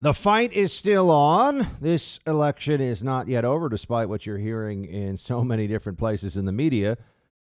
The fight is still on. This election is not yet over, despite what you're hearing in so many different places in the media.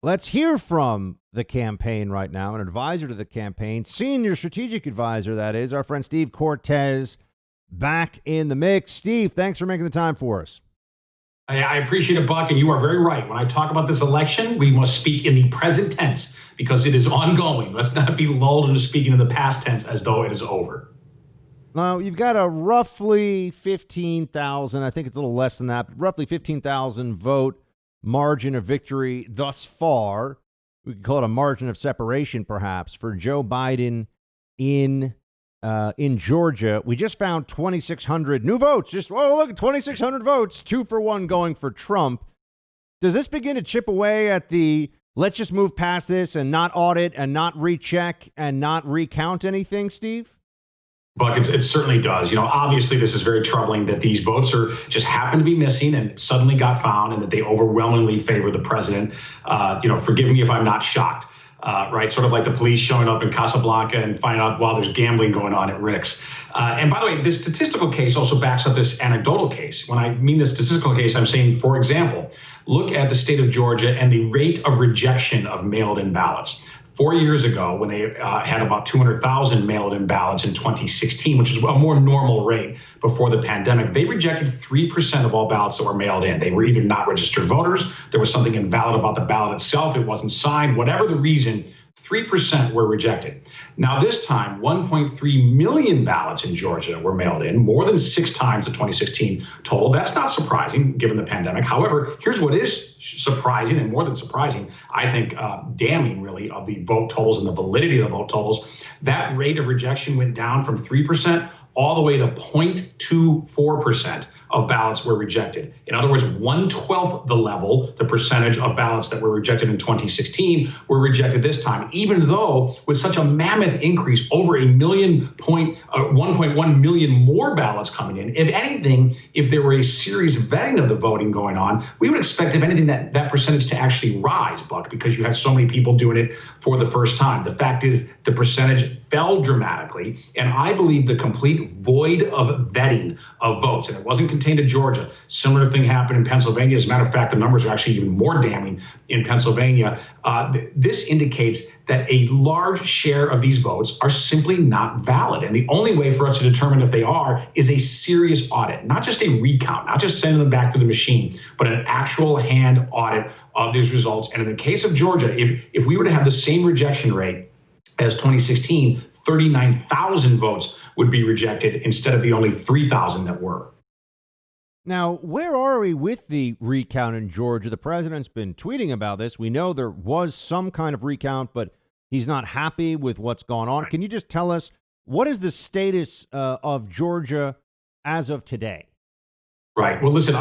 Let's hear from the campaign right now, an advisor to the campaign, senior strategic advisor, that is, our friend Steve Cortes, back in the mix. Steve, thanks for making the time for us. I appreciate it, Buck, and you are very right. When I talk about this election, we must speak in the present tense because it is ongoing. Let's not be lulled into speaking in the past tense as though it is over. Now, you've got a roughly 15,000, I think it's a little less than that, but roughly 15,000 vote margin of victory thus far. We could call it a margin of separation, perhaps, for Joe Biden in Georgia. We just found 2,600 new votes. Look at 2,600 votes, 2-for-1 going for Trump. Does this begin to chip away at the let's just move past this and not audit and not recheck and not recount anything, Steve? Buck, it certainly does. Obviously, this is very troubling that these votes just happen to be missing and suddenly got found and that they overwhelmingly favor the president. Forgive me if I'm not shocked. Right? Sort of like the police showing up in Casablanca and finding out, while there's gambling going on at Rick's. And by the way, this statistical case also backs up this anecdotal case. When I mean the statistical case, I'm saying, for example, look at the state of Georgia and the rate of rejection of mailed-in ballots. 4 years ago, when they had about 200,000 mailed-in ballots in 2016, which is a more normal rate before the pandemic, they rejected 3% of all ballots that were mailed in. They were either not registered voters, there was something invalid about the ballot itself, it wasn't signed, whatever the reason, 3% were rejected. Now, this time, 1.3 million ballots in Georgia were mailed in, more than 6 times the 2016 total. That's not surprising, given the pandemic. However, here's what is surprising, and more than surprising, I think damning, really, of the vote totals and the validity of the vote totals. That rate of rejection went down from 3% all the way to 0.24% of ballots were rejected. In other words, 1/12 the level, the percentage of ballots that were rejected in 2016 were rejected this time, even though with such a mammoth increase, over 1.1 million more ballots coming in. If anything, if there were a serious vetting of the voting going on, we would expect, if anything, that percentage to actually rise, Buck, because you have so many people doing it for the first time. The fact is the percentage fell dramatically, and I believe the complete void of vetting of votes, and it wasn't contained to Georgia. Similar thing happened in Pennsylvania. As a matter of fact, the numbers are actually even more damning in Pennsylvania. This indicates that a large share of these votes are simply not valid. And the only way for us to determine if they are is a serious audit, not just a recount, not just sending them back to the machine, but an actual hand audit of these results. And in the case of Georgia, if we were to have the same rejection rate as 2016, 39,000 votes would be rejected instead of the only 3,000 that were. Now, where are we with the recount in Georgia? The president's been tweeting about this. We know there was some kind of recount, but he's not happy with what's gone on. Can you just tell us, what is the status of Georgia as of today? Right. Well, listen,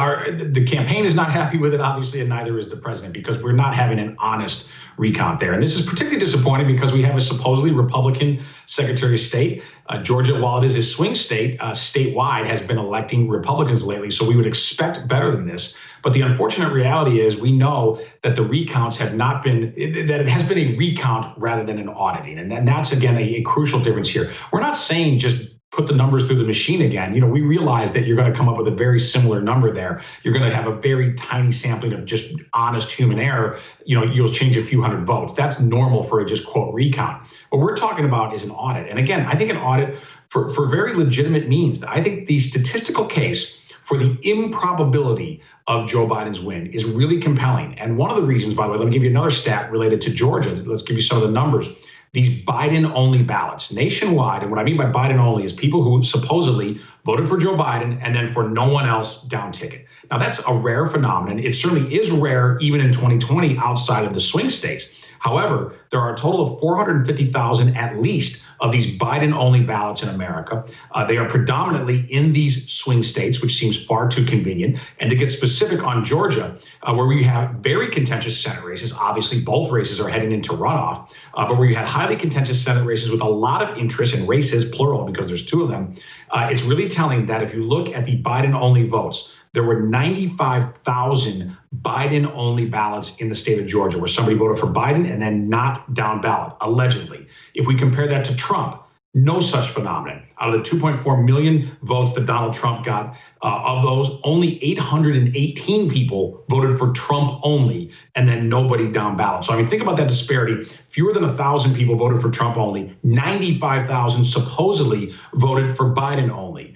the campaign is not happy with it, obviously, and neither is the president, because we're not having an honest recount there. And this is particularly disappointing because we have a supposedly Republican Secretary of State. Georgia, while it is a swing state, statewide has been electing Republicans lately, so we would expect better than this. But the unfortunate reality is we know that the recounts have not been, that it has been a recount rather than an auditing. And that's, again, a crucial difference here. We're not saying just put the numbers through the machine again. We realize that you're going to come up with a very similar number there. You're going to have a very tiny sampling of just honest human error. You'll change a few hundred votes. That's normal for a just quote recount. What we're talking about is an audit. And again, I think an audit for very legitimate means. I think the statistical case for the improbability of Joe Biden's win is really compelling. And one of the reasons, by the way, let me give you another stat related to Georgia. Let's give you some of the numbers. These Biden-only ballots nationwide, and what I mean by Biden-only is people who supposedly voted for Joe Biden and then for no one else down ticket. Now, that's a rare phenomenon. It certainly is rare even in 2020 outside of the swing states. However, there are a total of 450,000 at least of these Biden-only ballots in America. They are predominantly in these swing states, which seems far too convenient. And to get specific on Georgia, where we have very contentious Senate races, obviously both races are heading into runoff, but where you had highly contentious Senate races with a lot of interest in races, plural, because there's 2 of them, it's really telling that if you look at the Biden-only votes, there were 95,000 Biden-only ballots in the state of Georgia where somebody voted for Biden and then not down ballot, allegedly. If we compare that to Trump, No such phenomenon. Out of the 2.4 million votes that Donald Trump got, of those, only 818 people voted for Trump only, and then nobody down ballot. So, I mean, think about that disparity. Fewer than 1,000 people voted for Trump only. 95,000 supposedly voted for Biden only.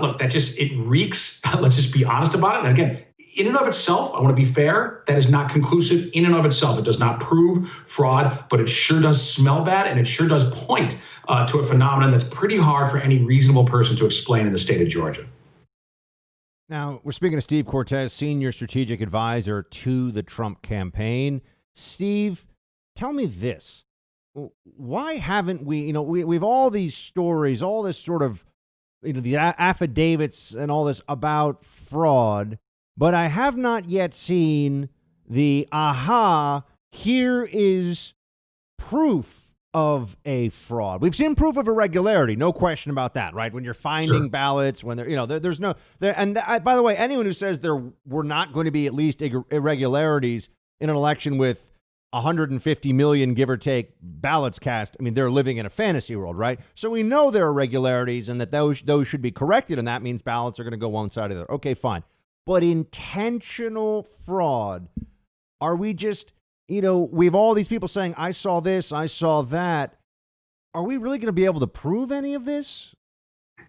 Look, it reeks. Let's just be honest about it. And again, in and of itself, I want to be fair, that is not conclusive in and of itself. It does not prove fraud, but it sure does smell bad, and it sure does point to a phenomenon that's pretty hard for any reasonable person to explain in the state of Georgia. Now, we're speaking to Steve Cortes, senior strategic advisor to the Trump campaign. Steve, tell me this. Why haven't we, we've all these stories, all this sort of, the affidavits and all this about fraud, but I have not yet seen the here is proof of a fraud. We've seen proof of irregularity, no question about that, right? When you're finding ballots, when there's no there. And by the way, anyone who says there were not going to be at least irregularities in an election with 150 million, give or take, ballots cast, I mean, they're living in a fantasy world, right? So we know there are irregularities and that those should be corrected, and that means ballots are going to go one side or the other. Okay, fine. But intentional fraud, are we just, we have all these people saying, I saw this, I saw that. Are we really going to be able to prove any of this?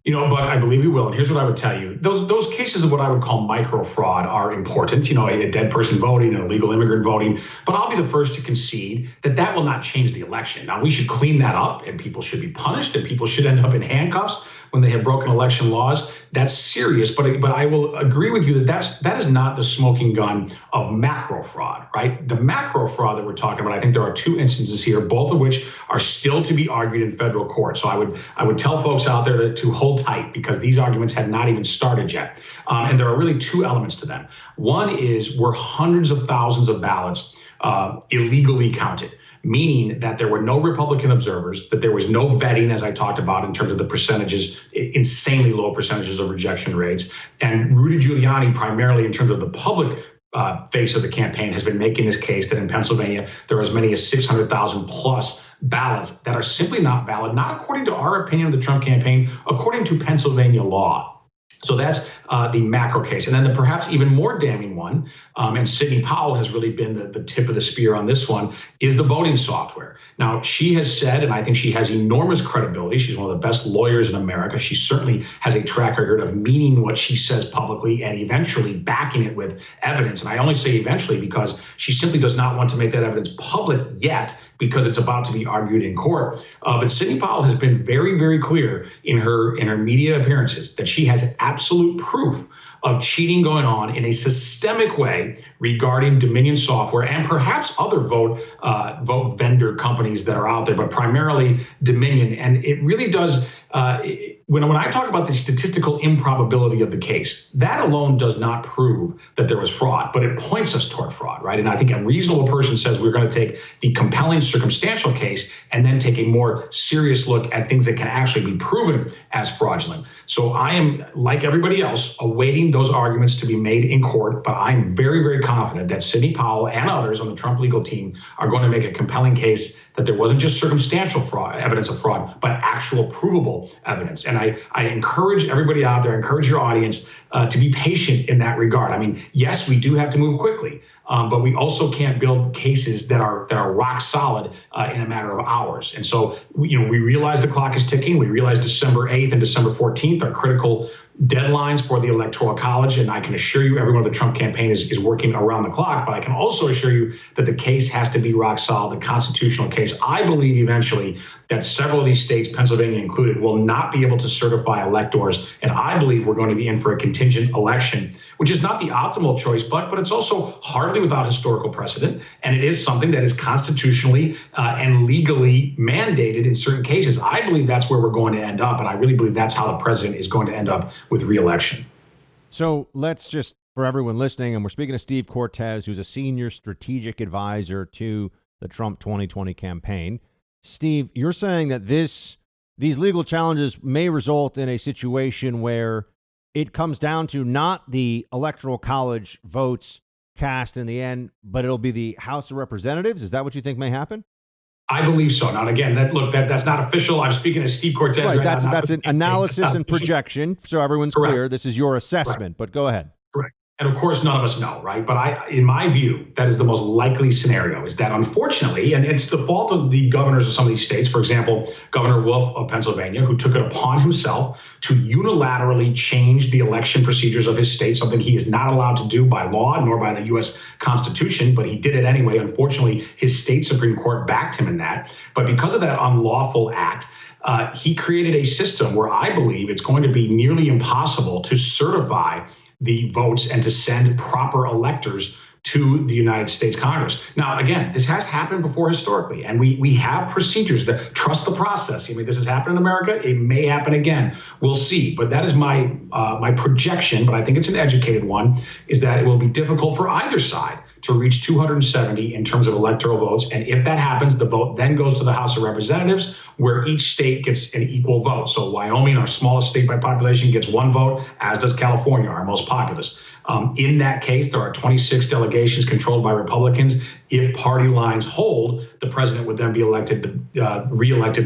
Buck, I believe we will. And here's what I would tell you. Those cases of what I would call micro fraud are important, a dead person voting, an illegal immigrant voting. But I'll be the first to concede that will not change the election. Now, we should clean that up, and people should be punished, and people should end up in handcuffs when they have broken election laws. That's serious, but I will agree with you that is not the smoking gun of macro fraud, right? The macro fraud that we're talking about, I think there are two instances here, both of which are still to be argued in federal court. So I would tell folks out there to hold tight, because these arguments have not even started yet. And there are really two elements to them. One is were hundreds of thousands of ballots illegally counted, meaning that there were no Republican observers, that there was no vetting, as I talked about, in terms of the percentages, insanely low percentages of rejection rates. And Rudy Giuliani, primarily in terms of the public face of the campaign, has been making this case that in Pennsylvania, there are as many as 600,000 plus ballots that are simply not valid, not according to our opinion of the Trump campaign, according to Pennsylvania law. So that's the macro case. And then the perhaps even more damning one, and Sidney Powell has really been the tip of the spear on this one, is the voting software. Now, she has said, and I think she has enormous credibility, she's one of the best lawyers in America. She certainly has a track record of meaning what she says publicly and eventually backing it with evidence. And I only say eventually because she simply does not want to make that evidence public yet, because it's about to be argued in court. But Sidney Powell has been very, very clear in her media appearances that she has absolute proof of cheating going on in a systemic way regarding Dominion software and perhaps other vote vendor companies that are out there, but primarily Dominion. And it really does, when I talk about the statistical improbability of the case, that alone does not prove that there was fraud, but it points us toward fraud, right? And I think a reasonable person says we're going to take the compelling circumstantial case and then take a more serious look at things that can actually be proven as fraudulent. So I am, like everybody else, awaiting those arguments to be made in court, but I'm very, very confident that Sidney Powell and others on the Trump legal team are going to make a compelling case that there wasn't just circumstantial fraud, evidence of fraud, but actual provable evidence. And I encourage everybody out there, encourage your audience to be patient in that regard. I mean, yes, we do have to move quickly, but we also can't build cases that are rock solid in a matter of hours. And so, we realize the clock is ticking. We realize December 8th and December 14th are critical deadlines for the Electoral College. And I can assure you everyone of the Trump campaign is working around the clock. But I can also assure you that the case has to be rock solid, the constitutional case. I believe eventually that several of these states, Pennsylvania included, will not be able to certify electors. And I believe we're going to be in for a contingent election, which is not the optimal choice, but it's also hardly without historical precedent. And it is something that is constitutionally and legally mandated in certain cases. I believe that's where we're going to end up. And I really believe that's how the president is going to end up with re-election. So let's just, for everyone listening, and we're speaking to Steve Cortes, who's a senior strategic advisor to the Trump 2020 campaign. Steve, you're saying that these legal challenges may result in a situation where it comes down to not the Electoral College votes cast in the end, but it'll be the House of Representatives. Is that what you think may happen? I believe so. Now, again, that's not official. I'm speaking as Steve Cortes Right. right now. That's an analysis and projection. So everyone's Correct. clear. This is your Right. assessment, but go ahead. Correct. And of course, none of us know, right? But in my view, that is the most likely scenario, is that unfortunately, and it's the fault of the governors of some of these states, for example, Governor Wolf of Pennsylvania, who took it upon himself to unilaterally change the election procedures of his state, something he is not allowed to do by law nor by the U.S. Constitution, but he did it anyway. Unfortunately, his state Supreme Court backed him in that. But because of that unlawful act, he created a system where I believe it's going to be nearly impossible to certify the votes and to send proper electors to the United States Congress. Now, again, this has happened before historically, and we have procedures that trust the process. I mean, this has happened in America. It may happen again. We'll see. But that is my projection, but I think it's an educated one, is that it will be difficult for either side to reach 270 in terms of electoral votes. And if that happens, the vote then goes to the House of Representatives, where each state gets an equal vote. So Wyoming, our smallest state by population, gets one vote, as does California, our most populous. In that case, there are 26 delegations controlled by Republicans. If party lines hold, the president would then be re-elected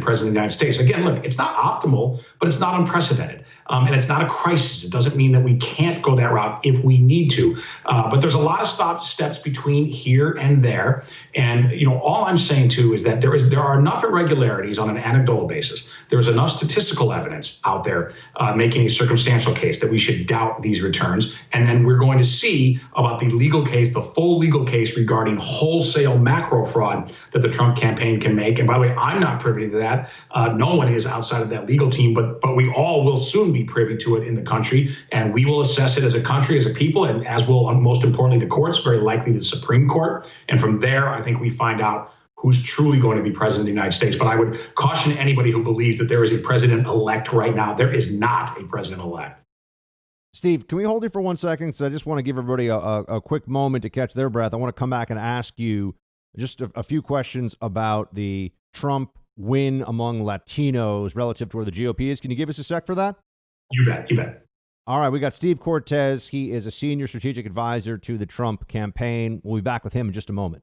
president of the United States. Again, look, it's not optimal, but it's not unprecedented. And it's not a crisis. It doesn't mean that we can't go that route if we need to. But there's a lot of steps between here and there. And all I'm saying too is that there are enough irregularities on an anecdotal basis. There's enough statistical evidence out there making a circumstantial case that we should doubt these returns. And then we're going to see about the legal case, the full legal case regarding wholesale macro fraud that the Trump campaign can make. And by the way, I'm not privy to that. No one is outside of that legal team, but we all will soon be privy to it in the country, and we will assess it as a country, as a people, and as will, most importantly, the courts, very likely the Supreme Court. And from there, I think we find out who's truly going to be president of the United States. But I would caution anybody who believes that there is a president-elect right now. There is not a president-elect. Steve, can we hold you for 1 second? So I just want to give everybody a quick moment to catch their breath. I want to come back and ask you just a few questions about the Trump win among Latinos relative to where the GOP is. Can you give us a sec for that? You bet. All right, we got Steve Cortes. He is a senior strategic advisor to the Trump campaign. We'll be back with him in just a moment.